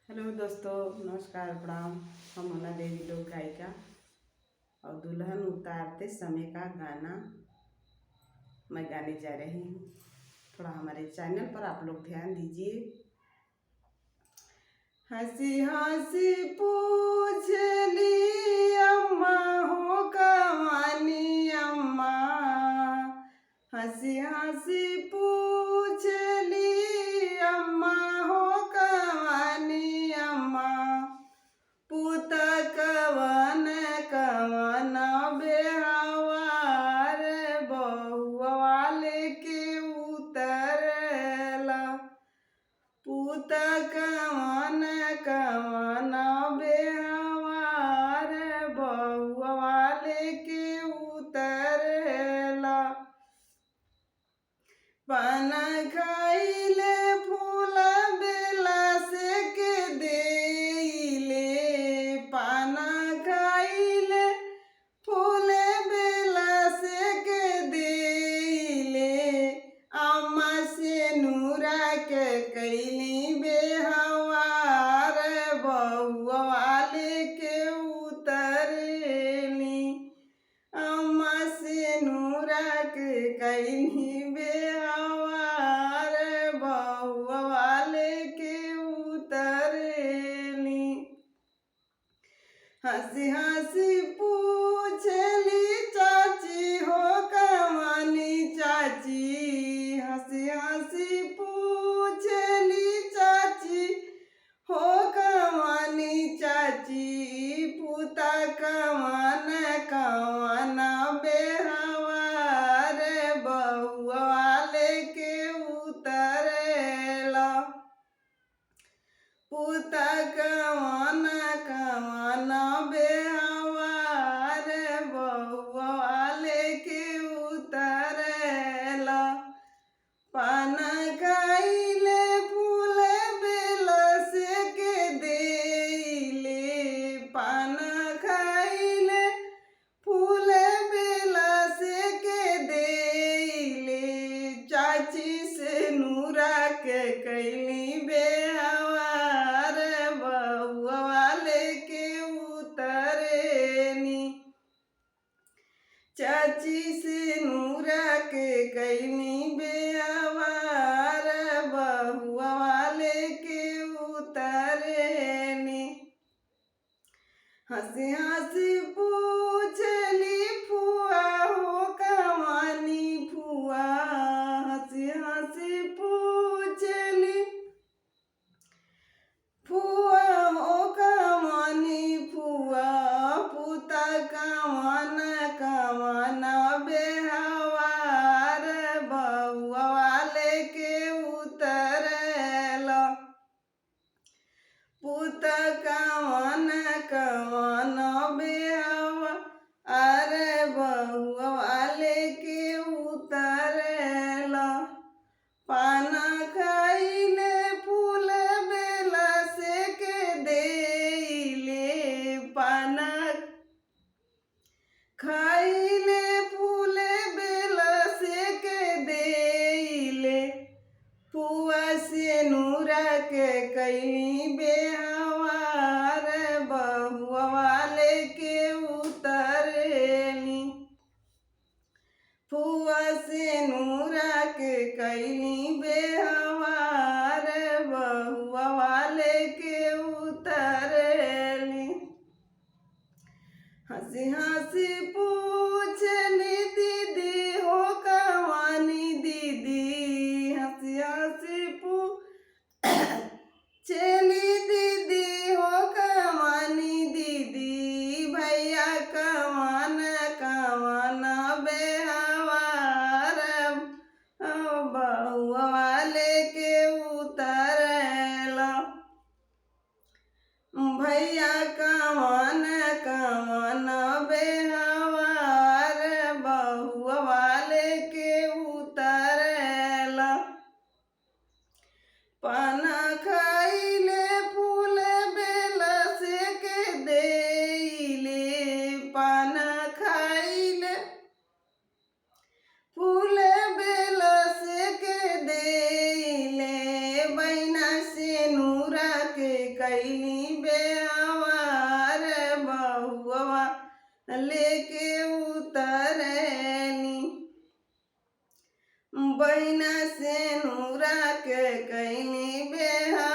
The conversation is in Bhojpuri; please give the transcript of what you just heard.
हेलो दोस्तों, नमस्कार, प्रणाम। हम मोना देवी लोक गायिका और दुल्हन उतारते समय का गाना मैं गाने जा रही हूँ। थोड़ा हमारे चैनल पर आप लोग ध्यान दीजिए। हंसी हंसी पूछ ली अम्मा हो कवानी अम्मा, हंसी हंसी पूछ ली अम्मा हो कवानी अम्मा, पूत कवन कवन बेहवार बहुआ लेके उतरला, पूत कवन कवन बेहवार बहुआ लेके उतरला, पान खाइले फूल बेला से के देइले, पान खाइले फूल बेला से के देइले, अम्मा से नूरा के कैली बेहवार बहुआ लेके उतरली, अम्मा से नूरा के कैली बेहवार बहुआ लेके उतरली, हंसी हंसी पूछली चाची हो कवानी चाची, हंसी हंसी पूछली चाची हो कवानी चाची, पूता कवन कवन बेहवार बहुआ लेके उतरला, पूता कवन कवन बेहवार बहुआ लेके उतरला, पान खाइले फूल बेला से के देइले, पान खाइले फूल बेला से के देइले, चाची से नूरा के कैली बेहवार बहुआ लेके उतरनी, चाची से नूरा के कैली बेहवार बहुआ लेके उतरनी, हंसी हंसी पूछली फुआ हो कवानी फुआ, हंसी हंसी पूछली फुआ हो कवानी फुआ, पूता कवन कवन बेहवार बहुआ लेके उतरला, पूत कवन कवन बेहवार बहुआ लेके उतरला, पान खाइले फूल बेला से के देइले, पान खाइले फूल बेला से के देइले, फुआ से नूरा के कैली बेहवार बहुआ लेके उतरली, फुआ से नूरा के कैली बेहवार बहुआ लेके उतरली, हंसी हंसी पूछली दीदी हो कवानी दीदी, हंसी हंसी पूछली दीदी हो कवानी दीदी, भैया कवन कवन बेहवार बहुआ लेके उतरला, भैया कवन कवन बेहवार बहुआ लेके उतरला, पान खाइले फूल बेला से के देइले, पान खाइले फूल बेला से के देइले, बैना से नूरा के कैली बेहवार बहुआ लेके उतरली बहिना से नूरा के कैली बेहवार